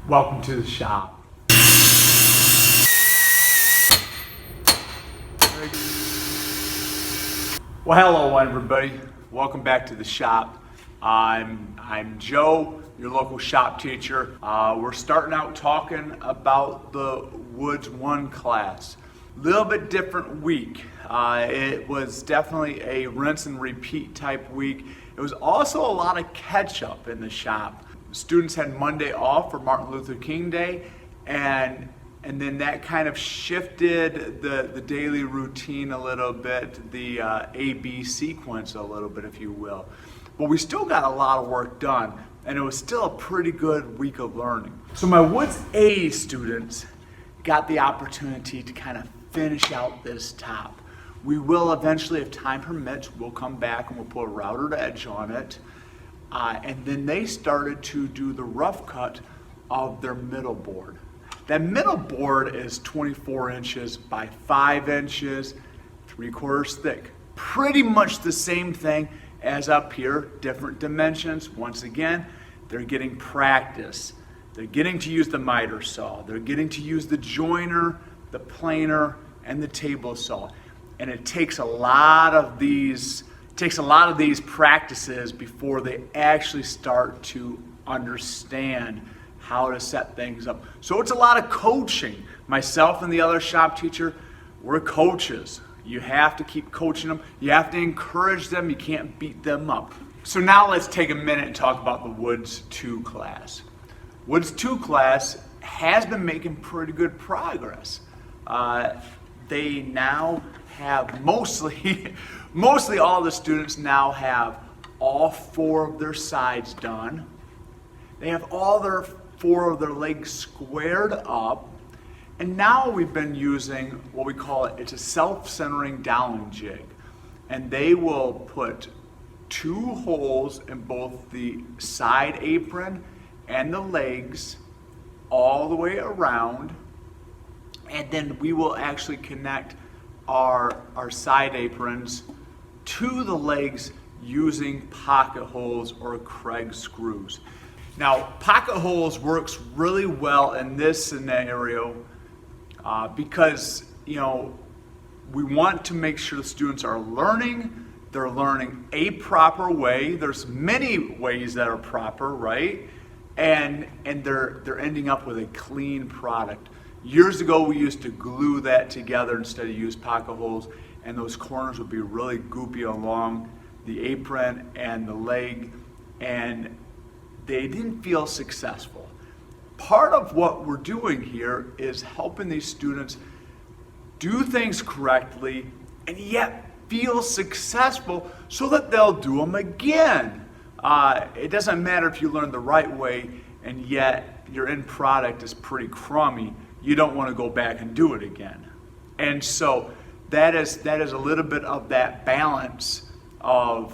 Welcome to the shop. Well, hello everybody. Welcome back to the shop. I'm Joe, your local shop teacher. We're starting out talking about the Woods 1 class. Little bit different week. It was definitely a rinse and repeat type week. It was also a lot of catch up in the shop. Students had Monday off for Martin Luther King Day, and then that kind of shifted the daily routine a little bit, the A-B sequence a little bit, if you will. But we still got a lot of work done, and it was still a pretty good week of learning. So my Woods A students got the opportunity to kind of finish out this top. We will eventually, if time permits, we'll come back and we'll put a routed edge on it. And then they started to do the rough cut of their middle board. That middle board is 24 inches by 5 inches, 3/4 thick. Pretty much the same thing as up here, different dimensions. Once again, they're getting practice. They're getting to use the miter saw. They're getting to use the joiner, the planer, and the table saw. And it takes a lot of these practices before they actually start to understand how to set things up. So it's a lot of coaching. Myself and the other shop teacher, we're coaches. You have to keep coaching them. You have to encourage them. You can't beat them up. So now let's take a minute and talk about the Woods 2 class. Woods 2 class has been making pretty good progress. They now have mostly all the students now have all 4 of their sides done. They have all 4 of their legs squared up. And now we've been using what we call it's a self-centering Dowling jig. And they will put 2 holes in both the side apron and the legs all the way around. And then we will actually connect our side aprons to the legs using pocket holes or Kreg screws. Now, pocket holes works really well in this scenario because, we want to make sure the students are learning. They're learning a proper way. There's many ways that are proper, right? And they're ending up with a clean product. Years ago, we used to glue that together instead of use pocket holes, and those corners would be really goopy along the apron and the leg, and they didn't feel successful. Part of what we're doing here is helping these students do things correctly and yet feel successful so that they'll do them again. It doesn't matter if you learn the right way and yet your end product is pretty crummy. You don't want to go back and do it again. And so that is a little bit of that balance of,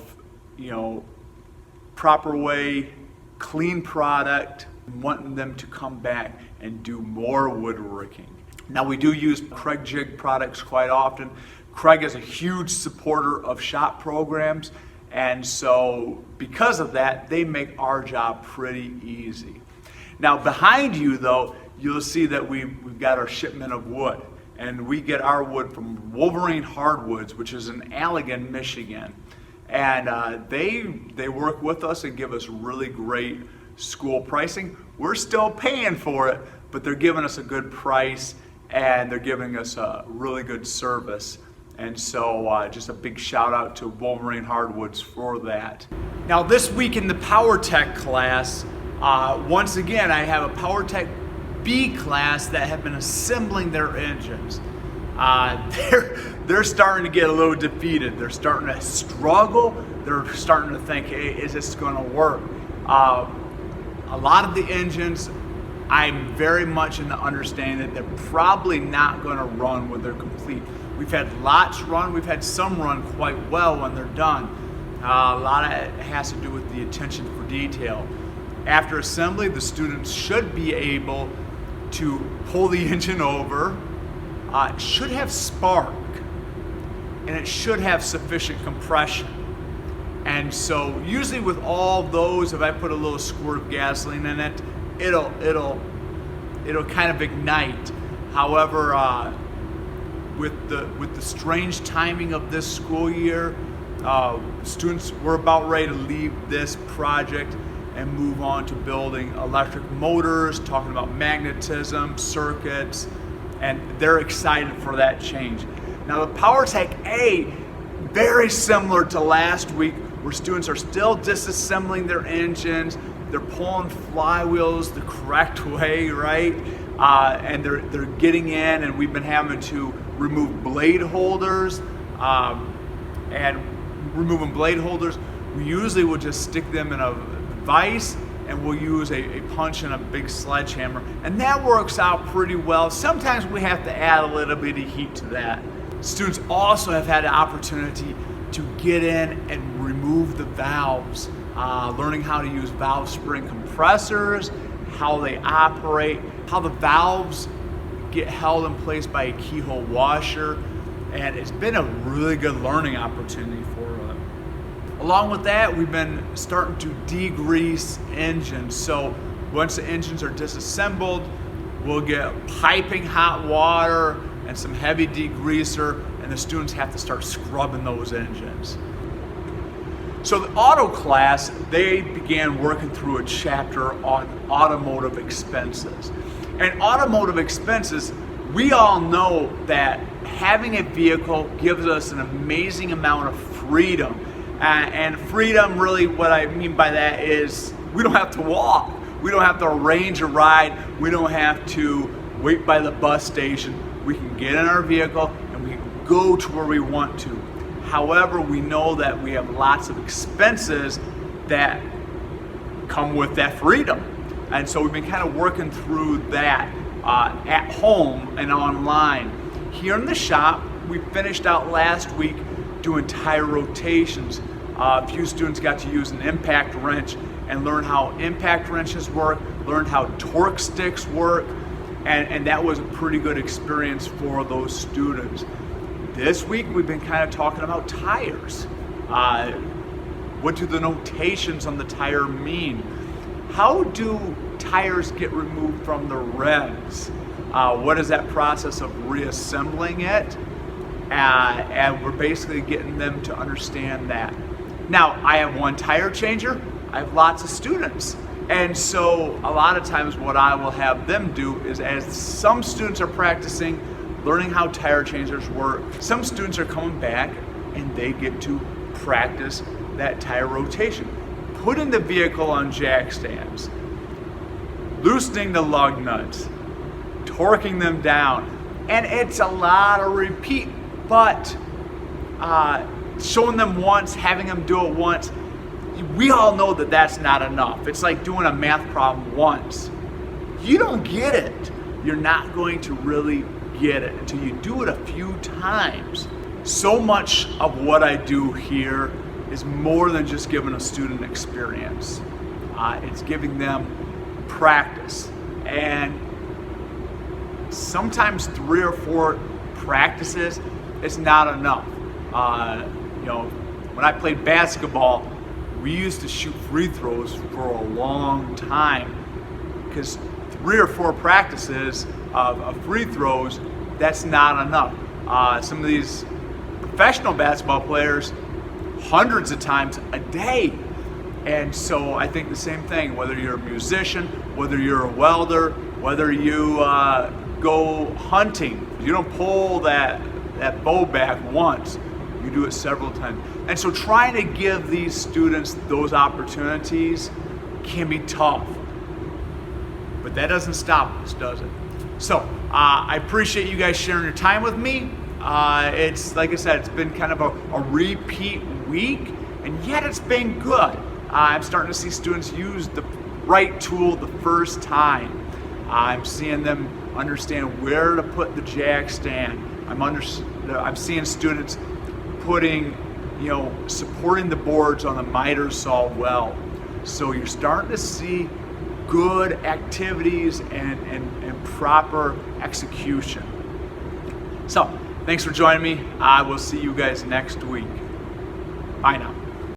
proper way, clean product, wanting them to come back and do more woodworking. Now we do use Kreg jig products quite often. Kreg is a huge supporter of shop programs, and so because of that, they make our job pretty easy. Now behind you though, you'll see that we've got our shipment of wood, and we get our wood from Wolverine Hardwoods, which is in Allegan, Michigan. And they work with us and give us really great school pricing. We're still paying for it, but they're giving us a good price and they're giving us a really good service. And so just a big shout out to Wolverine Hardwoods for that. Now this week in the Power Tech class, once again I have a Power Tech B class that have been assembling their engines. They're starting to get a little defeated. They're starting to struggle. They're starting to think, hey, is this going to work? A lot of the engines, I'm very much in the understanding that they're probably not going to run when they're complete. We've had lots run. We've had some run quite well when they're done. A lot of it has to do with the attention for detail. After assembly, the students should be able to pull the engine over. It should have spark, and it should have sufficient compression. And so usually with all those, if I put a little squirt of gasoline in it, it'll it'll kind of ignite. However, with the strange timing of this school year, students were about ready to leave this project and move on to building electric motors, talking about magnetism, circuits, and they're excited for that change. Now the PowerTech A, very similar to last week, where students are still disassembling their engines, they're pulling flywheels the correct way, right? And they're getting in, and we've been having to remove blade holders, and removing blade holders, we usually will just stick them in a vise, and we'll use a punch and a big sledgehammer, and that works out pretty well. Sometimes we have to add a little bit of heat to that. Students also have had the opportunity to get in and remove the valves, learning how to use valve spring compressors, how they operate, how the valves get held in place by a keyhole washer, and it's been a really good learning opportunity for them. Along with that, we've been starting to degrease engines. So once the engines are disassembled, we'll get piping hot water and some heavy degreaser, and the students have to start scrubbing those engines. So the auto class, they began working through a chapter on automotive expenses. And automotive expenses, we all know that having a vehicle gives us an amazing amount of freedom. And freedom, really what I mean by that is we don't have to walk. We don't have to arrange a ride. We don't have to wait by the bus station. We can get in our vehicle and we can go to where we want to. However, we know that we have lots of expenses that come with that freedom. And so we've been kind of working through that at home and online. Here in the shop, we finished out last week doing tire rotations. A few students got to use an impact wrench and learn how impact wrenches work, learn how torque sticks work, and that was a pretty good experience for those students. This week we've been kind of talking about tires. What do the notations on the tire mean? How do tires get removed from the rims? What is that process of reassembling it? And we're basically getting them to understand that. Now, I have one tire changer, I have lots of students. And so a lot of times what I will have them do is, as some students are practicing, learning how tire changers work, some students are coming back and they get to practice that tire rotation. Putting the vehicle on jack stands, loosening the lug nuts, torquing them down, and it's a lot of repeat, but showing them once, having them do it once, we all know that that's not enough. It's like doing a math problem once. You don't get it. You're not going to really get it until you do it a few times. So much of what I do here is more than just giving a student experience. It's giving them practice. And sometimes 3 or 4 practices is not enough. When I played basketball, we used to shoot free throws for a long time, because 3 or 4 practices of free throws, that's not enough. Some of these professional basketball players, hundreds of times a day. And so I think the same thing, whether you're a musician, whether you're a welder, whether you go hunting, you don't pull that bow back once, you do it several times. And so trying to give these students those opportunities can be tough. But that doesn't stop us, does it? So I appreciate you guys sharing your time with me. It's, like I said, it's been kind of a repeat week, and yet it's been good. I'm starting to see students use the right tool the first time. I'm seeing them understand where to put the jack stand. I'm seeing students putting, supporting the boards on the miter saw well. So you're starting to see good activities and proper execution. So, thanks for joining me. I will see you guys next week. Bye now.